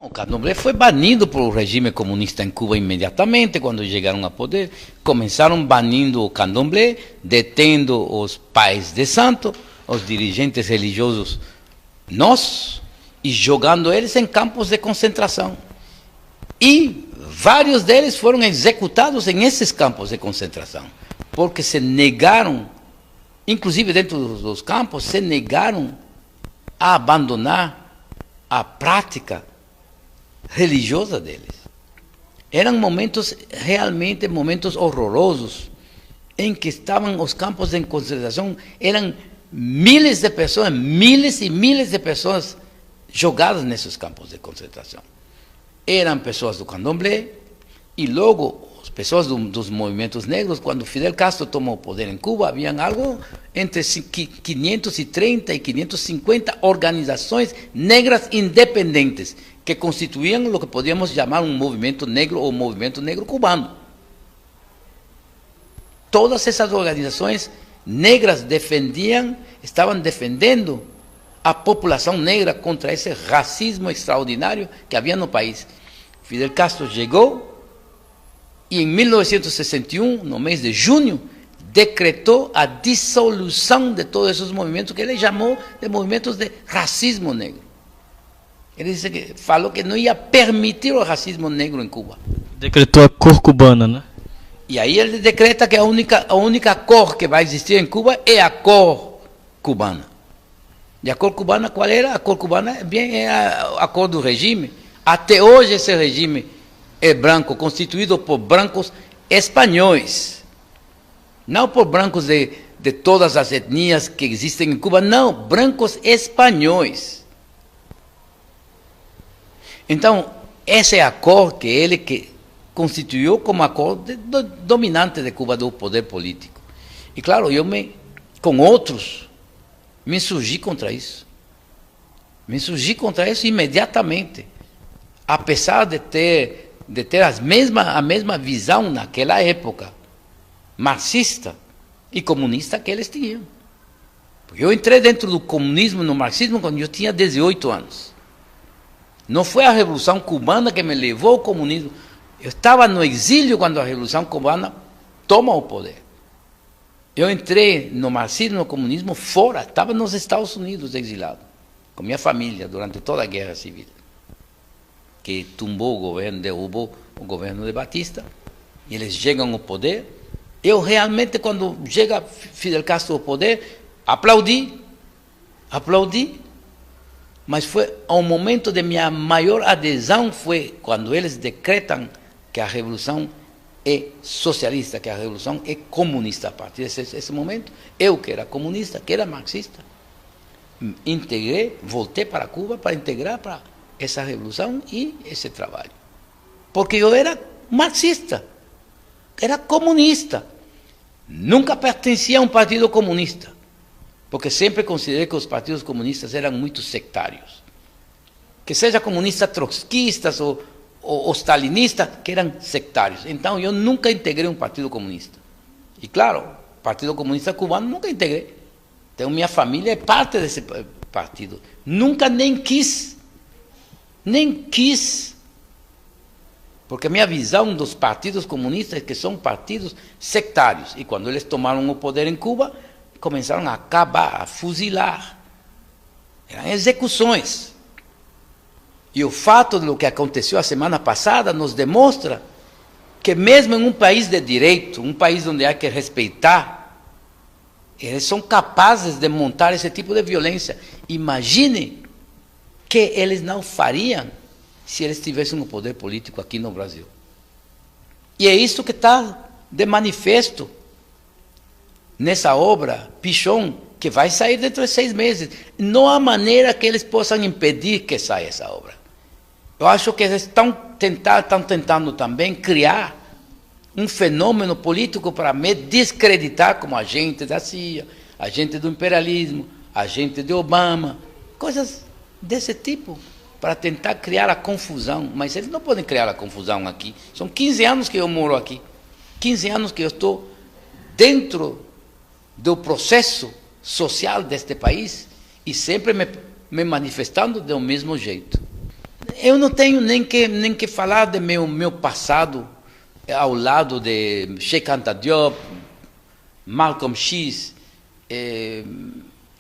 O candomblé foi banido pelo regime comunista em Cuba imediatamente quando chegaram ao poder. Começaram banindo o candomblé, detendo os pais de santo, os dirigentes religiosos nossos, e jogando eles em campos de concentração. E vários deles foram executados em esses campos de concentração, porque se negaram, inclusive dentro dos campos, se negaram a abandonar a prática religiosa deles. Eram momentos, realmente momentos horrorosos, em que estavam os campos de concentração, eram miles de pessoas, miles e miles de pessoas jogadas nesses campos de concentração. Eram pessoas do candomblé, e logo as pessoas dos movimentos negros. Quando Fidel Castro tomou o poder em Cuba, havia algo entre 530 e 550 organizações negras independentes, que constituían lo que podíamos llamar un movimiento negro o movimiento negro cubano. Todas esas organizaciones negras estaban defendiendo a población negra contra ese racismo extraordinario que había en el país. Fidel Castro llegó y en 1961, no mes de junio, decretó a disolución de todos esos movimientos que él llamó de movimientos de racismo negro. Ele disse que falou que não ia permitir o racismo negro em Cuba. Decretou a cor cubana, né? E aí ele decreta que a única cor que vai existir em Cuba é a cor cubana. E a cor cubana qual era? A cor cubana é a cor do regime. Até hoje esse regime é branco, constituído por brancos espanhóis. Não por brancos de todas as etnias que existem em Cuba, não, brancos espanhóis. Então, essa é a cor que ele constituiu como a cor dominante de Cuba, do poder político. E claro, com outros, me insurgi contra isso. Me insurgi contra isso imediatamente. Apesar de ter a mesma visão naquela época, marxista e comunista que eles tinham. Porque eu entrei dentro do comunismo, no marxismo, quando eu tinha 18 anos. Não foi a Revolução Cubana que me levou ao comunismo. Eu estava no exílio quando a Revolução Cubana toma o poder. Eu entrei no marxismo, no comunismo, fora. Estava nos Estados Unidos, exilado, com minha família, durante toda a Guerra Civil, que tumbou o governo, derrubou o governo de Batista, e eles chegam ao poder. Eu realmente, quando chega Fidel Castro ao poder, aplaudi, mas foi ao momento de minha maior adesão, foi quando eles decretam que a revolução é socialista, que a revolução é comunista. A partir desse momento, eu que era comunista, que era marxista, voltei para Cuba para integrar para essa revolução e esse trabalho. Porque eu era marxista, era comunista, nunca pertencia a um partido comunista. Porque sempre considerei que os partidos comunistas eram muito sectários. Que seja comunista trotskistas ou stalinista, que eram sectários. Então, eu nunca integrei um partido comunista. E, claro, o Partido Comunista Cubano nunca integrei. Então, minha família é parte desse partido. Nunca nem quis. Porque a minha visão dos partidos comunistas é que são partidos sectários. E quando eles tomaram o poder em Cuba, começaram a acabar, a fuzilar. Eram execuções. E o fato do que aconteceu a semana passada nos demonstra que mesmo em um país de direito, um país onde há que respeitar, eles são capazes de montar esse tipo de violência. Imagine que eles não fariam se eles tivessem um poder político aqui no Brasil. E é isso que está de manifesto nessa obra, Pichón, que vai sair dentro de 6 meses. Não há maneira que eles possam impedir que saia essa obra. Eu acho que eles estão tentando também criar um fenômeno político para me descreditar como agente da CIA, agente do imperialismo, agente de Obama, coisas desse tipo, para tentar criar a confusão. Mas eles não podem criar a confusão aqui. São 15 anos que eu moro aqui, 15 anos que eu estou dentro do processo social deste país e sempre me manifestando do mesmo jeito. eu não tenho nem que falar do meu passado ao lado de Cheikh Anta Diop, Malcolm X,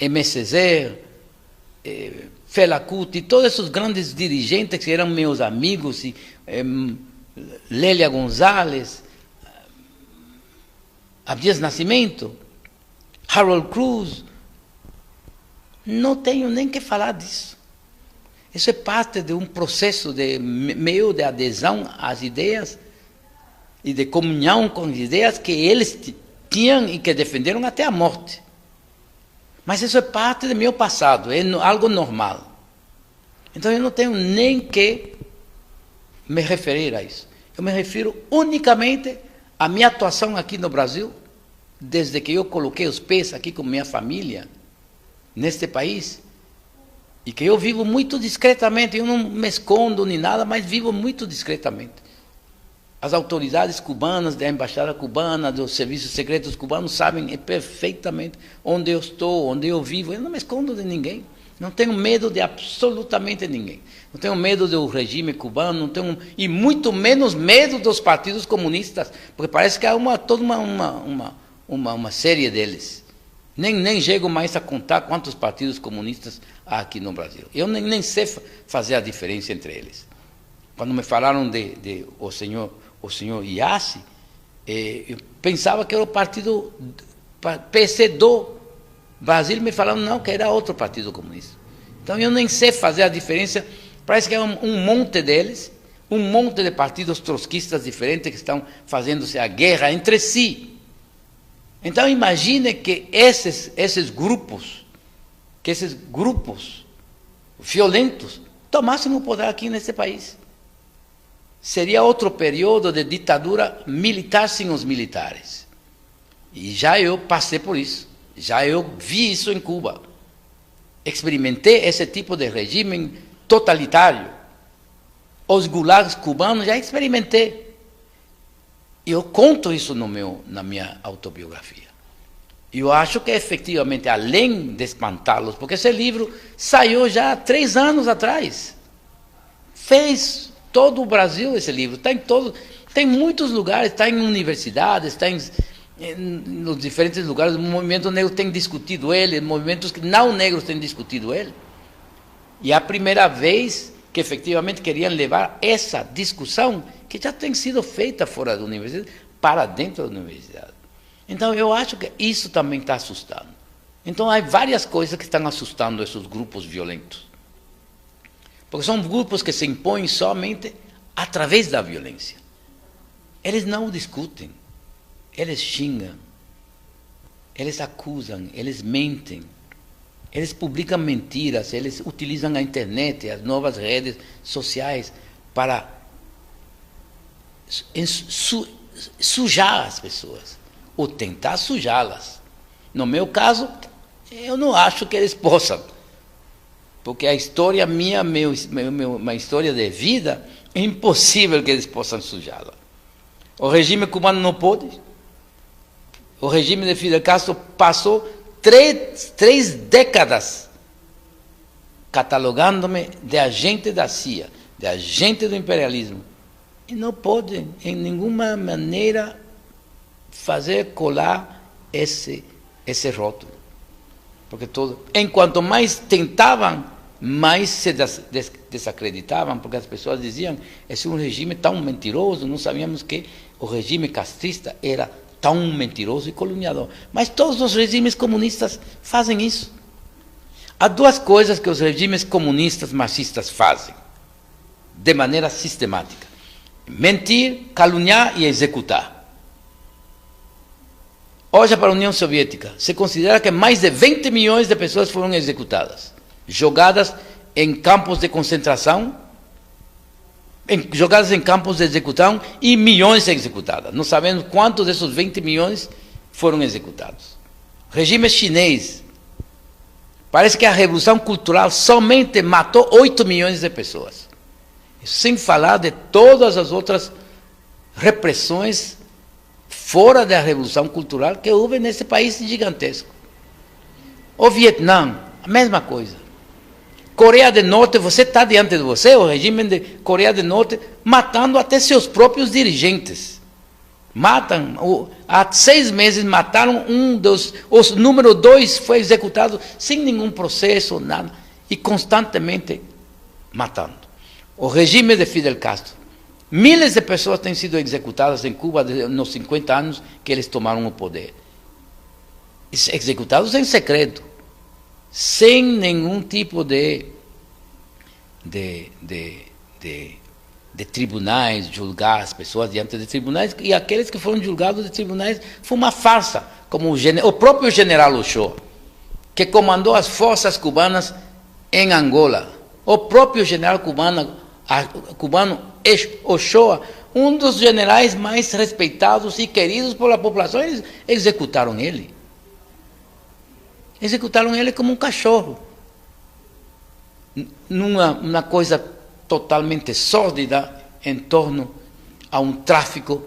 Aimé Césaire, Fela Kuti, todos esses grandes dirigentes que eram meus amigos, e, Lélia Gonzalez, Abdias Nascimento, Harold Cruz. Não tenho nem que falar disso. Isso é parte de um processo meu de adesão às ideias e de comunhão com as ideias que eles tinham e que defenderam até a morte. Mas isso é parte do meu passado, é algo normal. Então eu não tenho nem que me referir a isso. Eu me refiro unicamente à minha atuação aqui no Brasil, desde que eu coloquei os pés aqui com minha família, neste país, e que eu vivo muito discretamente, eu não me escondo nem nada, mas vivo muito discretamente. As autoridades cubanas, da embaixada cubana, dos serviços secretos cubanos, sabem perfeitamente onde eu estou, onde eu vivo. Eu não me escondo de ninguém. Não tenho medo de absolutamente ninguém. Não tenho medo do regime cubano, não tenho, e muito menos medo dos partidos comunistas, porque parece que há toda uma série deles. Nem chego mais a contar quantos partidos comunistas há aqui no Brasil. Eu nem sei fazer a diferença entre eles. Quando me falaram de o senhor Iassi, eu pensava que era o partido PC do Brasil, me falaram não, que era outro partido comunista. Então eu nem sei fazer a diferença, parece que é um monte deles, um monte de partidos trotskistas diferentes que estão fazendo-se a guerra entre si. Então imagine que esses grupos violentos tomassem o poder aqui nesse país. Seria outro período de ditadura militar sem os militares. E já eu passei por isso. Já eu vi isso em Cuba. Experimentei esse tipo de regime totalitário. Os gulags cubanos já experimentei. E eu conto isso na minha autobiografia. E eu acho que, efetivamente, além de espantá-los, porque esse livro saiu já há 3 anos atrás. Fez todo o Brasil esse livro. Está em tem muitos lugares, está em universidades, está nos diferentes lugares. O movimento negro tem discutido ele, movimentos que não negros têm discutido ele. E é a primeira vez que efetivamente queriam levar essa discussão, que já tem sido feita fora da universidade, para dentro da universidade. Então eu acho que isso também está assustando. Então há várias coisas que estão assustando esses grupos violentos. Porque são grupos que se impõem somente através da violência. Eles não discutem, eles xingam, eles acusam, eles mentem, eles publicam mentiras, eles utilizam a internet, as novas redes sociais para sujar as pessoas, ou tentar sujá-las. No meu caso, eu não acho que eles possam, porque a história minha, uma história de vida, é impossível que eles possam sujá-la. O regime cubano não pode. O regime de Fidel Castro passou 3 décadas catalogando-me de agente da CIA, de agente do imperialismo. E não pode, em nenhuma maneira, fazer colar esse rótulo. Porque enquanto mais tentavam, mais se desacreditavam, porque as pessoas diziam, esse é um regime tão mentiroso, não sabíamos que o regime castrista era tão mentiroso e coloniador. Mas todos os regimes comunistas fazem isso. Há 2 coisas que os regimes comunistas marxistas fazem, de maneira sistemática: mentir, caluniar e executar. Hoje, para a União Soviética, se considera que mais de 20 milhões de pessoas foram executadas, jogadas em campos de concentração, jogadas em campos de execução, e milhões executadas. Não sabemos quantos desses 20 milhões foram executados. Regime chinês, parece que a Revolução Cultural somente matou 8 milhões de pessoas. Sem falar de todas as outras repressões fora da Revolução Cultural que houve nesse país gigantesco. O Vietnã, a mesma coisa. Coreia do Norte, você está diante de você, o regime de Coreia do Norte, matando até seus próprios dirigentes. Matam, há 6 meses mataram os número 2 foi executado sem nenhum processo, nada, e constantemente matando. O regime de Fidel Castro, milhares de pessoas têm sido executadas em Cuba nos 50 anos que eles tomaram o poder. Executados em secreto, sem nenhum tipo de tribunais, julgar as pessoas diante de tribunais, e aqueles que foram julgados de tribunais foi uma farsa, como o próprio general Ochoa, que comandou as forças cubanas em Angola. O próprio general cubano Ochoa, um dos generais mais respeitados e queridos pela população, eles executaram ele. Executaram ele como um cachorro, numa coisa totalmente sórdida em torno a um tráfico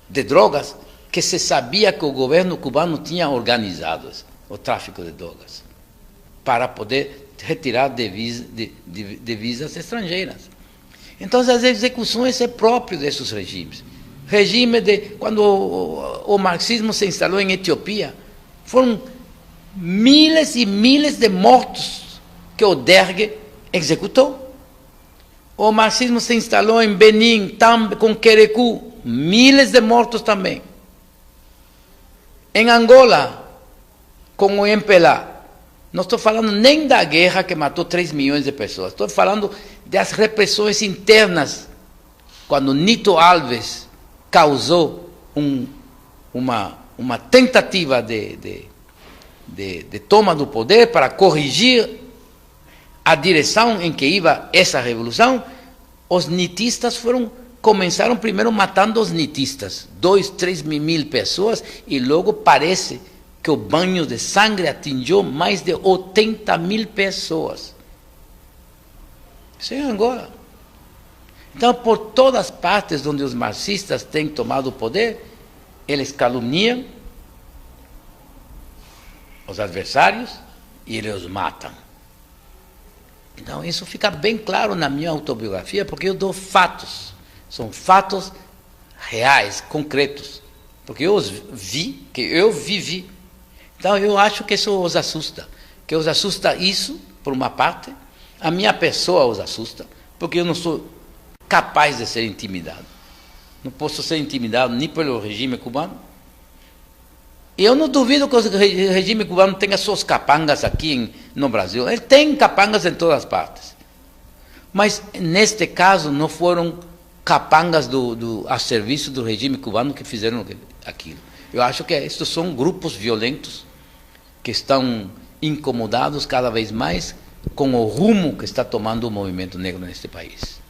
de drogas que se sabia que o governo cubano tinha organizado o tráfico de drogas para poder retirar divisas estrangeiras. Então, as execuções é próprio desses regimes. Regime quando o marxismo se instalou em Etiópia, foram milhares e milhares de mortos que o Derg executou. O marxismo se instalou em Benin, com Querecu, milhares de mortos também. Em Angola, com o MPLA. Não estou falando nem da guerra que matou 3 milhões de pessoas. Estou falando das repressões internas, quando Nito Alves causou uma tentativa de toma do poder para corrigir a direção em que ia essa revolução. Os nitistas começaram primeiro matando os nitistas, 2, 3 mil pessoas, e logo parece que o banho de sangue atingiu mais de 80 mil pessoas. Isso é Angola. Então, por todas as partes onde os marxistas têm tomado o poder, eles caluniam os adversários e eles os matam. Então, isso fica bem claro na minha autobiografia, porque eu dou fatos. São fatos reais, concretos. Porque eu os vi, que eu vivi. Então, eu acho que isso os assusta. Que os assusta isso, por uma parte. A minha pessoa os assusta, porque eu não sou capaz de ser intimidado. Não posso ser intimidado nem pelo regime cubano. E eu não duvido que o regime cubano tenha suas capangas aqui no Brasil. Ele tem capangas em todas as partes. Mas, neste caso, não foram capangas a serviço do regime cubano que fizeram aquilo. Eu acho que estes são grupos violentos que estão incomodados cada vez mais com o rumo que está tomando o movimento negro neste país.